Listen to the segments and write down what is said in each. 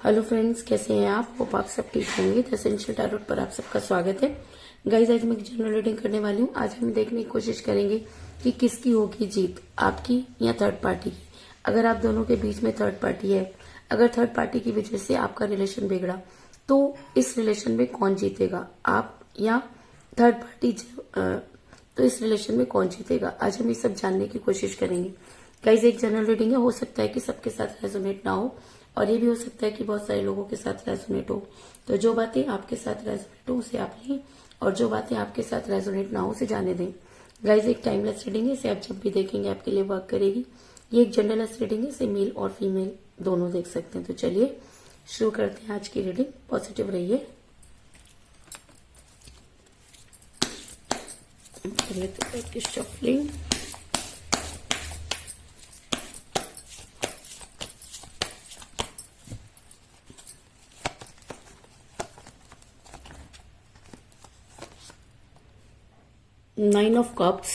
Hello friends, कैसे हैं आप? होप आप सब ठीक होंगे। द एसेंशियल टैरोट पर आप सबका स्वागत है। गाइस, आज मैं एक जनरल रीडिंग करने वाली हूँ। आज हम देखने की कोशिश करेंगे कि किसकी होगी जीत, आपकी या थर्ड पार्टी की। अगर आप दोनों के बीच में थर्ड पार्टी है, अगर थर्ड पार्टी की वजह से आपका रिलेशन बिगड़ा, तो इस रिलेशन में कौन जीतेगा, आप या थर्ड पार्टी? तो इस रिलेशन में कौन जीतेगा, आज हम ये सब जानने की कोशिश करेंगे। गाइस, एक जनरल रीडिंग है, हो सकता है कि सबके साथ रेजोनेट ना हो, और ये भी हो सकता है कि बहुत सारे लोगों के साथ रेजोनेट हो। तो जो बातें आपके साथ रेजोनेट हो उसे आप लें, और जो बातें आपके साथ रेजोनेट ना हो उसे जाने दें। गाइस, एक टाइमलेस रीडिंग है, इसे आप जब भी देखेंगे आपके लिए वर्क करेगी। ये एक जनरलेस रीडिंग है, इसे मेल और फीमेल दोनों देख सकते हैं। तो चलिए शुरू करते हैं आज की रीडिंग। पॉजिटिव रहिए। Shuffling. Nine of Cups,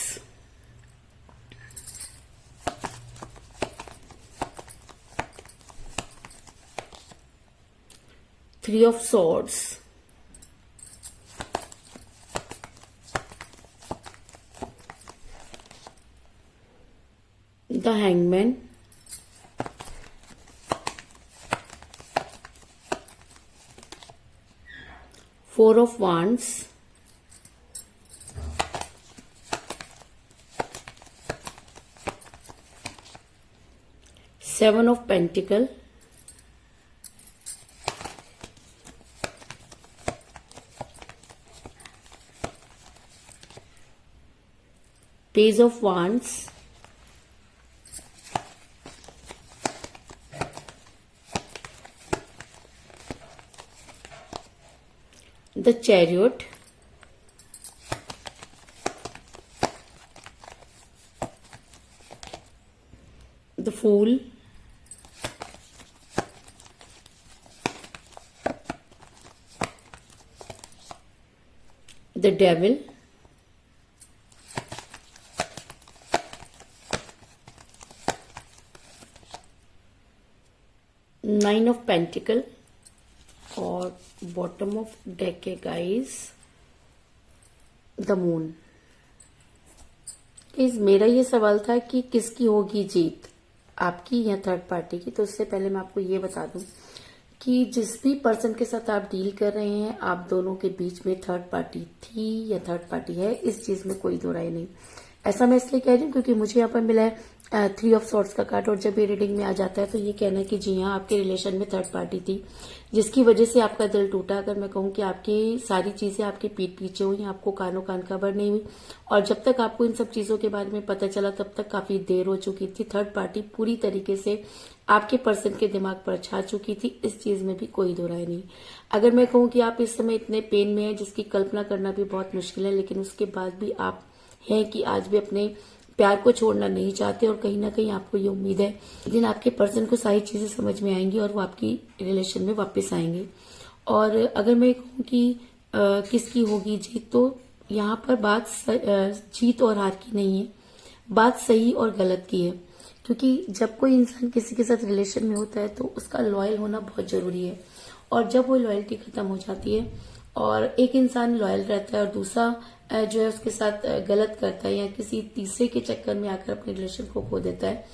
Three of Swords, the Hangman, Four of Wands, Seven of Pentacles, Page of Wands, the Chariot, the Fool, the Devil, Nine of Pentacles, और बॉटम ऑफ डेक है guys the moon. Guys, मेरा ये सवाल था कि किसकी होगी जीत, आपकी या थर्ड पार्टी की। तो उससे पहले मैं आपको ये बता दूं कि जिस भी पर्सन के साथ आप डील कर रहे हैं, आप दोनों के बीच में थर्ड पार्टी थी या थर्ड पार्टी है, इस चीज में कोई दो राय नहीं। ऐसा मैं इसलिए कह रही हूँ क्योंकि मुझे यहाँ पर मिला है थ्री ऑफ सॉर्ट्स का कार्ड, और जब ये रीडिंग में आ जाता है तो ये कहना है कि जी हाँ, आपके रिलेशन में थर्ड पार्टी थी जिसकी वजह से आपका दिल टूटा। अगर मैं कहूँ कि आपकी सारी चीजें आपके पीठ पीछे हुई, आपको कानों कान खबर नहीं हुई, और जब तक आपको इन सब चीजों के बारे में पता चला तब तक काफी देर हो चुकी थी। थर्ड पार्टी पूरी तरीके से आपके पर्सन के दिमाग पर छा चुकी थी, इस चीज में भी कोई दो राय नहीं। अगर मैं कहूँ कि आप इस समय इतने पेन में हैं जिसकी कल्पना करना भी बहुत मुश्किल है, लेकिन उसके बाद भी आप हैं कि आज भी अपने प्यार को छोड़ना नहीं चाहते, और कहीं ना कहीं आपको ये उम्मीद है एक दिन आपके पर्सन को सारी चीजें समझ में आएंगी और वो आपकी रिलेशन में वापस आएंगे। और अगर मैं कहूँ कि किसकी होगी जीत, तो यहाँ पर बात जीत और हार की नहीं है, बात सही और गलत की है। क्योंकि जब कोई इंसान किसी के साथ रिलेशन में होता है तो उसका लॉयल होना बहुत जरूरी है, और जब वो लॉयल्टी खत्म हो जाती है और एक इंसान लॉयल रहता है और दूसरा जो है उसके साथ गलत करता है या किसी तीसरे के चक्कर में आकर अपने रिलेशन को खो देता है,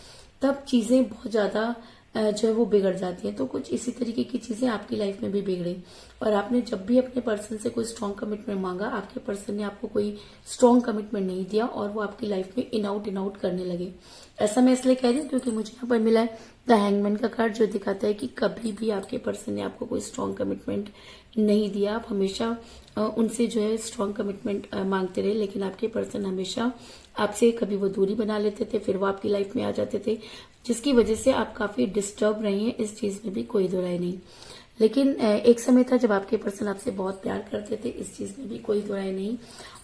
तब चीजें बहुत ज्यादा जो है वो बिगड़ जाती है। तो कुछ इसी तरीके की चीजें आपकी लाइफ में भी बिगड़ी, और आपने जब भी अपने पर्सन से कोई स्ट्रांग कमिटमेंट मांगा, आपके पर्सन ने आपको कोई स्ट्रांग कमिटमेंट नहीं दिया और वो आपकी लाइफ में इन आउट करने लगे। ऐसा मैं इसलिए कह रही हूँ क्योंकि मुझे यहाँ पर मिला है द हैंगमैन का कार्ड, जो दिखाता है कि कभी भी आपके पर्सन ने आपको कोई स्ट्रांग कमिटमेंट नहीं दिया। आप हमेशा उनसे जो है स्ट्रांग कमिटमेंट मांगते रहे, लेकिन आपके पर्सन हमेशा आपसे कभी वो दूरी बना लेते थे, फिर वो आपकी लाइफ में आ जाते थे, जिसकी वजह से आप काफी डिस्टर्ब रही हैं, इस चीज में भी कोई दो राय नहीं। लेकिन एक समय था जब आपके पर्सन आपसे बहुत प्यार करते थे, इस चीज में भी कोई दो राय नहीं।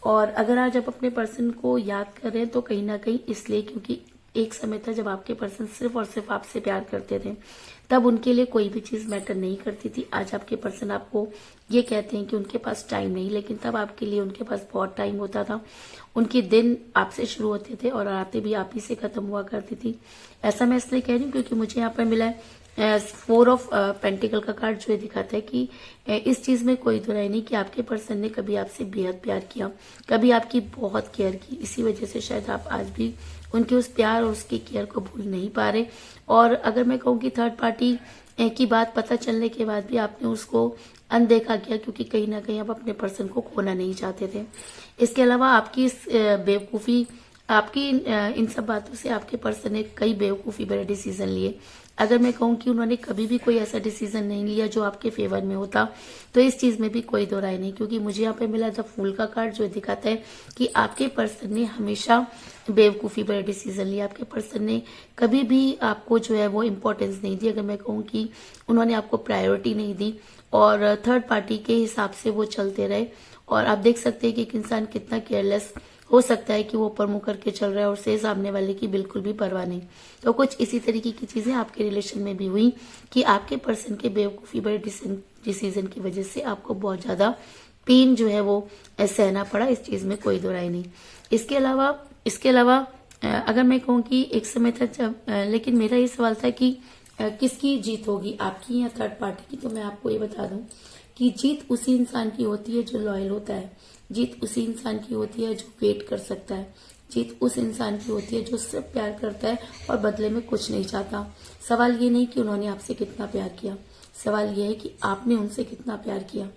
और अगर आज आप अपने पर्सन को याद कर रहे हैं तो कहीं ना कहीं इसलिए क्योंकि एक समय था जब आपके पर्सन सिर्फ और सिर्फ आपसे प्यार करते थे, तब उनके लिए कोई भी चीज मैटर नहीं करती थी। आज आपके पर्सन आपको ये कहते हैं कि उनके पास टाइम नहीं, लेकिन तब आपके लिए उनके पास बहुत टाइम होता था। उनके दिन आपसे शुरू होते थे और आते भी आप ही से खत्म हुआ करती थी। ऐसा मैं इसलिए कह रही हूँ क्योंकि मुझे यहाँ पर मिला है फोर ऑफ पेंटिकल का कार्ड जो है दिखाता है कि इस चीज में कोई दो राय नहीं कि आपके पर्सन ने कभी आपसे बेहद प्यार किया, कभी आपकी बहुत केयर की। इसी वजह से शायद आप आज भी उनके उस प्यार और उसकी केयर को भूल नहीं पा रहे। और अगर मैं कहूँ कि थर्ड पार्टी की बात पता चलने के बाद भी आपने उसको अनदेखा किया, क्योंकि कहीं ना कहीं आप अपने पर्सन को खोना नहीं चाहते थे। इसके अलावा आपकी इस बेवकूफ़ी, आपकी इन सब बातों से आपके पर्सन ने कई बेवकूफ़ी भरे डिसीजन लिए। अगर मैं कहूँ कि उन्होंने कभी भी कोई ऐसा डिसीजन नहीं लिया जो आपके फेवर में होता, तो इस चीज में भी कोई दो राय नहीं। क्योंकि मुझे यहाँ पे मिला द फूल का कार्ड जो दिखाता है कि आपके पर्सन ने हमेशा बेवकूफ़ी भरे डिसीजन लिया। आपके पर्सन ने कभी भी आपको जो है वो इम्पोर्टेंस नहीं दी। अगर मैं कहूँ कि उन्होंने आपको प्रायोरिटी नहीं दी और थर्ड पार्टी के हिसाब से वो चलते रहे। और आप देख सकते हैं कि एक इंसान कितना केयरलेस हो सकता है कि वो ऊपर मुंह करके चल रहा है और से सामने वाले की बिल्कुल भी परवाह नहीं। तो कुछ इसी तरीके की चीजें आपके रिलेशन में भी हुई कि आपके पर्सन के बेवकूफ़ी भरे डिसीजन की वजह से आपको बहुत ज्यादा पेन जो है वो सहना पड़ा। इस चीज में कोई दो राय नहीं। इसके अलावा अगर मैं कहूँ कि एक समय था जब लेकिन मेरा ये सवाल था कि किसकी जीत होगी, आपकी या थर्ड पार्टी की। तो मैं आपको ये बता दूं कि जीत उसी इंसान की होती है जो लॉयल होता है। जीत उसी इंसान की होती है जो वेट कर सकता है। जीत उस इंसान की होती है जो सिर्फ प्यार करता है और बदले में कुछ नहीं चाहता। सवाल ये नहीं कि उन्होंने आपसे कितना प्यार किया, सवाल यह है कि आपने उनसे कितना प्यार किया।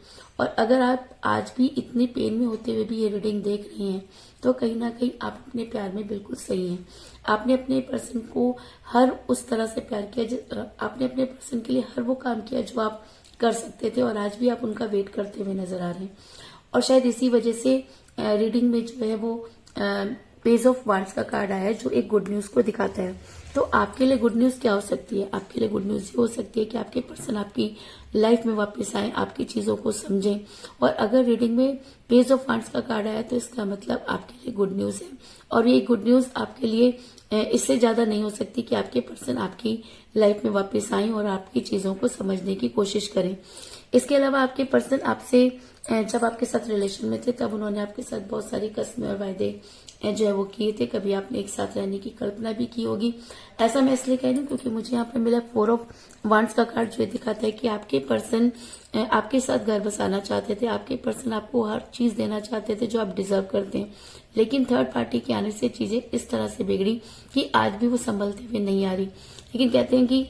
और अगर आप आज भी इतने पेन में होते हुए भी ये रीडिंग देख रहे हैं, तो कहीं ना कहीं आप अपने प्यार में बिल्कुल सही हैं। आपने अपने पर्सन को हर उस तरह से प्यार किया, आपने अपने पर्सन के लिए हर वो काम किया जो आप कर सकते थे, और आज भी आप उनका वेट करते हुए नजर आ रहे हैं। और शायद इसी वजह से रीडिंग में जो है वो पेज ऑफ वांड्स का कार्ड आया है जो एक गुड न्यूज को दिखाता है। तो आपके लिए गुड न्यूज क्या हो सकती है? आपके लिए गुड न्यूज ये हो सकती है कि आपके पर्सन आपकी लाइफ में वापस आए, आपकी चीजों को समझें। और अगर रीडिंग में पेज ऑफ वांड्स का कार्ड आया तो इसका मतलब आपके लिए गुड न्यूज है। और ये गुड न्यूज आपके लिए इससे ज्यादा नहीं हो सकती कि आपके पर्सन आपकी लाइफ में वापस आए और आपकी चीजों को समझने की कोशिश करें। इसके अलावा आपके पर्सन आपसे जब आपके साथ रिलेशन में थे तब उन्होंने आपके साथ बहुत सारी कस्में और वायदे जो है वो किए थे। कभी आपने एक साथ रहने की कल्पना भी की होगी। ऐसा मैं इसलिए कह रही हूँ क्योंकि मुझे यहाँ पे मिला फोर ऑफ वांड्स का कार्ड जो दिखाता है कि आपके पर्सन आपके साथ घर बसाना चाहते थे। आपके पर्सन आपको हर चीज देना चाहते थे जो आप डिजर्व करते हैं। लेकिन थर्ड पार्टी के आने से चीजें इस तरह से बिगड़ी कि आज भी वो संभलते हुए नहीं आ रही। लेकिन कहते हैं कि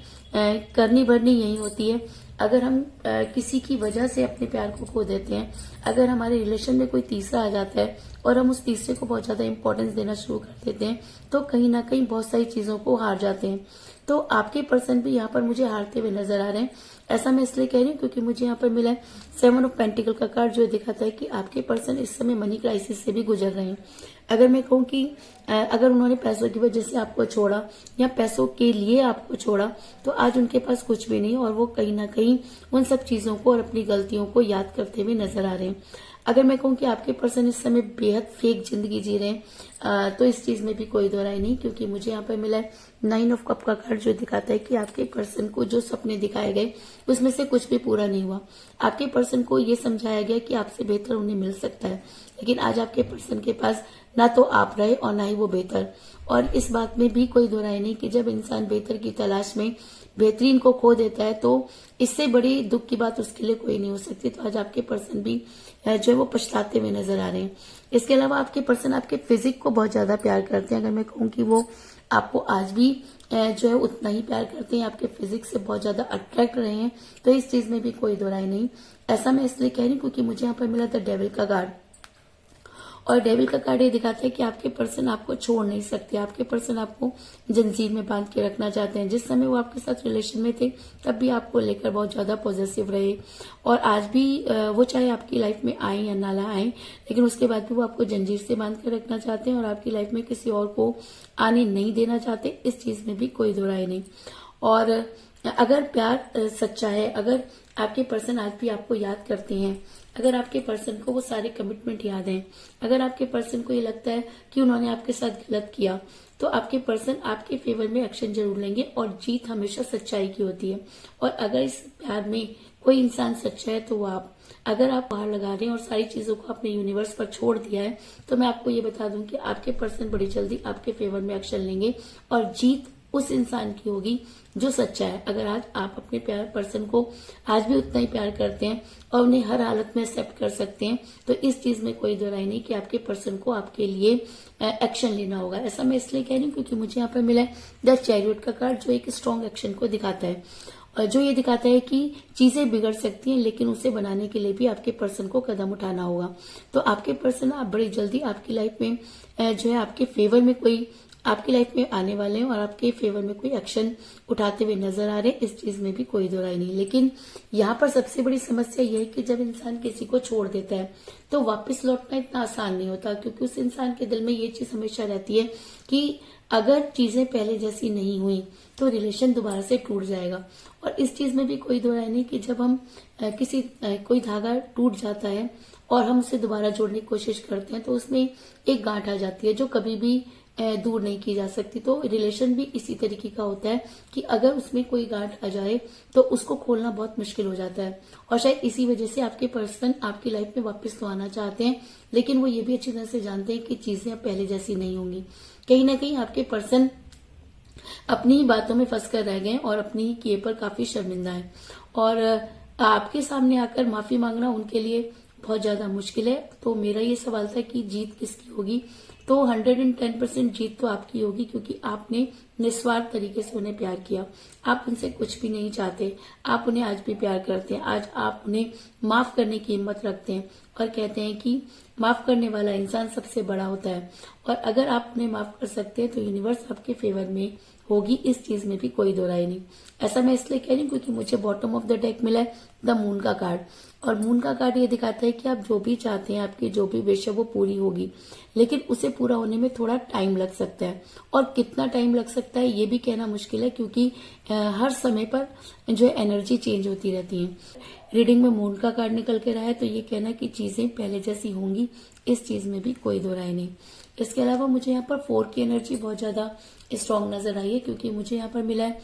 करनी भरनी यही होती है। अगर हम किसी की वजह से अपने प्यार को खो देते हैं, अगर हमारे रिलेशन में कोई तीसरा आ जाता है और हम उस तीसरे को बहुत ज्यादा इंपॉर्टेंस देना शुरू कर देते हैं, तो कहीं ना कहीं बहुत सारी चीजों को हार जाते हैं। तो आपके पर्सन भी यहाँ पर मुझे हारते हुए नजर आ रहे हैं। ऐसा मैं इसलिए कह रही हूँ क्योंकि मुझे यहाँ पर मिला है सेवन ऑफ पेंटिकल का कार्ड जो दिखाता है कि आपके पर्सन इस समय मनी क्राइसिस से भी गुजर रहे हैं। अगर मैं कहूँ कि अगर उन्होंने पैसों की वजह से आपको छोड़ा या पैसों के लिए आपको छोड़ा, तो आज उनके पास कुछ भी नहीं और वो कहीं ना कहीं उन सब चीजों को और अपनी गलतियों को याद करते हुए नजर आ रहे हैं। अगर मैं कहूँ कि आपके पर्सन इस समय बेहद फेक जिंदगी जी रहे हैं, तो इस चीज में भी कोई दो राय नहीं, क्योंकि मुझे यहाँ पर मिला है नाइन ऑफ कप का कार्ड जो दिखाता है कि आपके पर्सन को जो सपने दिखाए गए उसमें से कुछ भी पूरा नहीं हुआ। आपके पर्सन को ये समझाया गया कि आपसे बेहतर उन्हें मिल सकता है, लेकिन आज आपके पर्सन के पास ना तो आप रहे और ना ही वो बेहतर। और इस बात में भी कोई दो राय नहीं कि जब इंसान बेहतर की तलाश में बेहतरीन को खो देता है तो इससे बड़ी दुख की बात उसके लिए कोई नहीं हो सकती। तो आज आपके पर्सन भी जो है वो पछताते हुए नजर आ रहे हैं। इसके अलावा आपके पर्सन आपके फिजिक को बहुत ज्यादा प्यार करते हैं। अगर मैं कहूँ कि वो आपको आज भी जो है उतना ही प्यार करते हैं, आपके फिजिक से बहुत ज्यादा अट्रैक्ट रहे हैं, तो इस चीज में भी कोई दो राय नहीं। ऐसा मैं इसलिए कह रही हूँ क्योंकि मुझे यहाँ पर मिला था डेविल का कार्ड, और डेविल का कार्ड ये दिखाता है कि आपके पर्सन आपको छोड़ नहीं सकते। आपके पर्सन आपको जंजीर में बांध के रखना चाहते हैं। जिस समय वो आपके साथ रिलेशन में थे तब भी आपको लेकर बहुत ज्यादा पॉजिटिव रहे, और आज भी वो चाहे आपकी लाइफ में आए या ना आए, लेकिन उसके बाद भी वो आपको जंजीर से बांध कर रखना चाहते हैं और आपकी लाइफ में किसी और को आने नहीं देना चाहते। इस चीज में भी कोई दो राय नहीं। और अगर प्यार सच्चा है, अगर आपके पर्सन आज भी आपको याद करते हैं, अगर आपके पर्सन को वो सारे कमिटमेंट याद हैं, अगर आपके पर्सन को ये लगता है कि उन्होंने आपके साथ गलत किया, तो आपके पर्सन आपके फेवर में एक्शन जरूर लेंगे। और जीत हमेशा सच्चाई की होती है। और अगर इस प्यार में कोई इंसान सच्चा है तो वो आप, अगर आप बाहर लगा रहे हैं और सारी चीजों को अपने यूनिवर्स पर छोड़ दिया है, तो मैं आपको ये बता दूं कि आपके पर्सन बड़ी जल्दी आपके फेवर में एक्शन लेंगे और जीत उस इंसान की होगी जो सच्चा है। अगर आज आप अपने प्यार पर्सन को आज भी उतना ही प्यार करते हैं और उन्हें हर हालत में एक्सेप्ट कर सकते हैं, तो इस चीज में कोई दो राय नहीं कि आपके पर्सन को आपके लिए एक्शन लेना होगा। ऐसा मैं इसलिए कह रही हूँ क्योंकि मुझे यहाँ पर मिला है द चैरियट का कार्ड, जो एक स्ट्रॉन्ग एक्शन को दिखाता है, जो ये दिखाता है कि चीजें बिगड़ सकती हैं लेकिन उसे बनाने के लिए भी आपके पर्सन को कदम उठाना होगा। तो आपके पर्सन आप बड़ी जल्दी आपकी लाइफ में जो है आपके फेवर में कोई आपकी लाइफ में आने वाले हैं और आपके फेवर में कोई एक्शन उठाते हुए नजर आ रहे हैं। इस चीज में भी कोई दो राय नहीं। लेकिन यहाँ पर सबसे बड़ी समस्या यह है कि जब इंसान किसी को छोड़ देता है तो वापस लौटना इतना आसान नहीं होता, क्योंकि उस इंसान के दिल में ये चीज हमेशा रहती है कि अगर चीजें पहले जैसी नहीं हुई तो रिलेशन दोबारा से टूट जाएगा। और इस चीज में भी कोई दो राय नहीं कि जब हम कोई धागा टूट जाता है और हम उसे दोबारा जोड़ने की कोशिश करते हैं तो उसमें एक गांठ आ जाती है जो कभी भी दूर नहीं की जा सकती। तो रिलेशन भी इसी तरीके का होता है कि अगर उसमें कोई गांठ आ जाए तो उसको खोलना बहुत मुश्किल हो जाता है। और शायद इसी वजह से आपके पर्सन आपकी लाइफ में वापस तो आना चाहते हैं, लेकिन वो ये भी अच्छी तरह से जानते हैं कि चीजें अब पहले जैसी नहीं होंगी। कहीं ना कहीं आपके पर्सन अपनी ही बातों में फंस कर रह गए और अपनी ही किए पर काफी शर्मिंदा है, और आपके सामने आकर माफी मांगना उनके लिए बहुत ज्यादा मुश्किल है। तो मेरा ये सवाल था कि जीत किसकी होगी, तो 110% जीत तो आपकी होगी, क्योंकि आपने निस्वार्थ तरीके से उन्हें प्यार किया। आप उनसे कुछ भी नहीं चाहते, आप उन्हें आज भी प्यार करते हैं। आज आप उन्हें माफ करने की हिम्मत रखते हैं और कहते हैं कि माफ करने वाला इंसान सबसे बड़ा होता है। और अगर आप उन्हें माफ कर सकते हैं तो यूनिवर्स आपके फेवर में होगी, इस चीज में भी कोई दो राय नहीं। ऐसा मैं इसलिए कह रही हूँ क्योंकि मुझे बॉटम ऑफ द डेक मिला है द मून का कार्ड, और मून का कार्ड ये दिखाता है कि आप जो भी चाहते हैं, आपकी जो भी विश है वो पूरी होगी, लेकिन उसे पूरा होने में थोड़ा टाइम लग सकता है। और कितना टाइम लग सकता है ये भी कहना मुश्किल है, क्योंकि हर समय पर जो एनर्जी चेंज होती रहती है। रीडिंग में मून का कार्ड निकल के रहा है तो ये कहना कि चीजें पहले जैसी होंगी, इस चीज में भी कोई दो राय नहीं। इसके अलावा मुझे यहाँ पर 4 की एनर्जी बहुत ज्यादा स्ट्रांग नजर आई है, क्योंकि मुझे यहाँ पर मिला है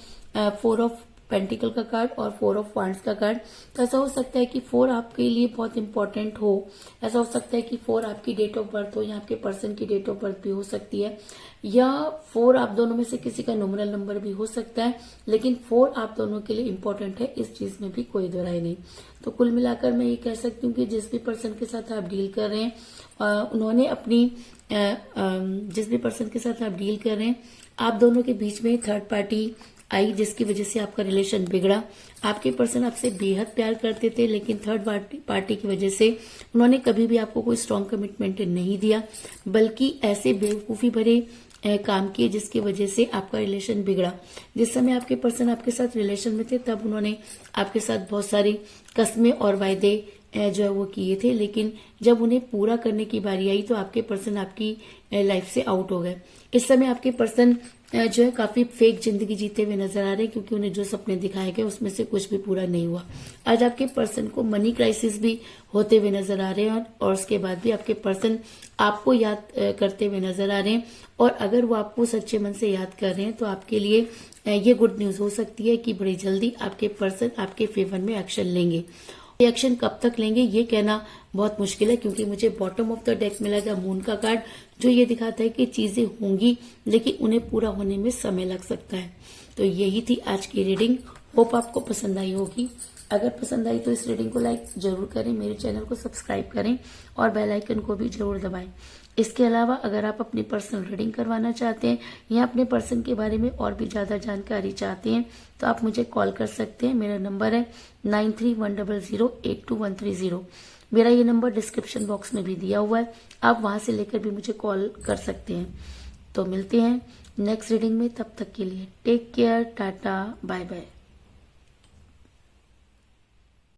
4 ऑफ पेंटिकल का कार्ड और 4 ऑफ वांड्स का कार्ड। तो ऐसा हो सकता है कि 4 आपके लिए बहुत इंपॉर्टेंट हो, ऐसा हो सकता है कि 4 आपकी डेट ऑफ बर्थ हो या आपके पर्सन की डेट ऑफ बर्थ भी हो सकती है, या 4 आप दोनों में से किसी का न्यूमरल नंबर भी हो सकता है, लेकिन 4 आप दोनों के लिए इंपॉर्टेंट है, इस चीज में भी कोई दो राय नहीं। तो कुल मिलाकर मैं ये कह सकती हूँ कि जिस भी पर्सन के साथ आप डील कर रहे हैं उन्होंने अपनी जिस भी पर्सन के साथ आप डील कर रहे हैं, आप दोनों के बीच में थर्ड पार्टी आई जिसकी वजह से आपका रिलेशन बिगड़ा। आपके पर्सन आपसे बेहद प्यार करते थे, लेकिन थर्ड पार्टी की वजह से उन्होंने कभी भी आपको कोई स्ट्रांग कमिटमेंट नहीं दिया, बल्कि ऐसे बेवकूफी भरे काम किए जिसकी वजह से आपका रिलेशन बिगड़ा। जिस समय आपके पर्सन आपके साथ रिलेशन में थे तब उन्होंने आपके साथ बहुत सारी कस्में और वायदे जो है वो किए थे, लेकिन जब उन्हें पूरा करने की बारी आई तो आपके पर्सन आपकी लाइफ से आउट हो गए। इस समय आपके पर्सन जो है काफी फेक जिंदगी जीते हुए नजर आ रहे हैं, क्योंकि उन्हें जो सपने दिखाए गए उसमें से कुछ भी पूरा नहीं हुआ। आज आपके पर्सन को मनी क्राइसिस भी होते हुए नजर आ रहे हैं, और उसके बाद भी आपके पर्सन आपको याद करते हुए नजर आ रहे हैं। और अगर वो आपको सच्चे मन से याद कर रहे हैं तो आपके लिए ये गुड न्यूज हो सकती है कि बड़ी जल्दी आपके पर्सन आपके फेवर में एक्शन लेंगे। एक्शन कब तक लेंगे ये कहना बहुत मुश्किल है, क्योंकि मुझे बॉटम ऑफ द डेक मिला था मून का कार्ड, जो ये दिखाता है कि चीजें होंगी लेकिन उन्हें पूरा होने में समय लग सकता है। तो यही थी आज की रीडिंग। होप आपको पसंद आई होगी। अगर पसंद आई तो इस रीडिंग को लाइक जरूर करें, मेरे चैनल को सब्सक्राइब करें और बेल आइकन को भी जरूर दबाएं। इसके अलावा अगर आप अपनी पर्सनल रीडिंग करवाना चाहते हैं या अपने पर्सन के बारे में और भी ज्यादा जानकारी चाहते हैं तो आप मुझे कॉल कर सकते हैं। मेरा नंबर है 9310082130। मेरा ये नंबर डिस्क्रिप्शन बॉक्स में भी दिया हुआ है, आप वहां से लेकर भी मुझे कॉल कर सकते हैं। तो मिलते हैं नेक्स्ट रीडिंग में, तब तक के लिए टेक केयर, टाटा, बाय बाय।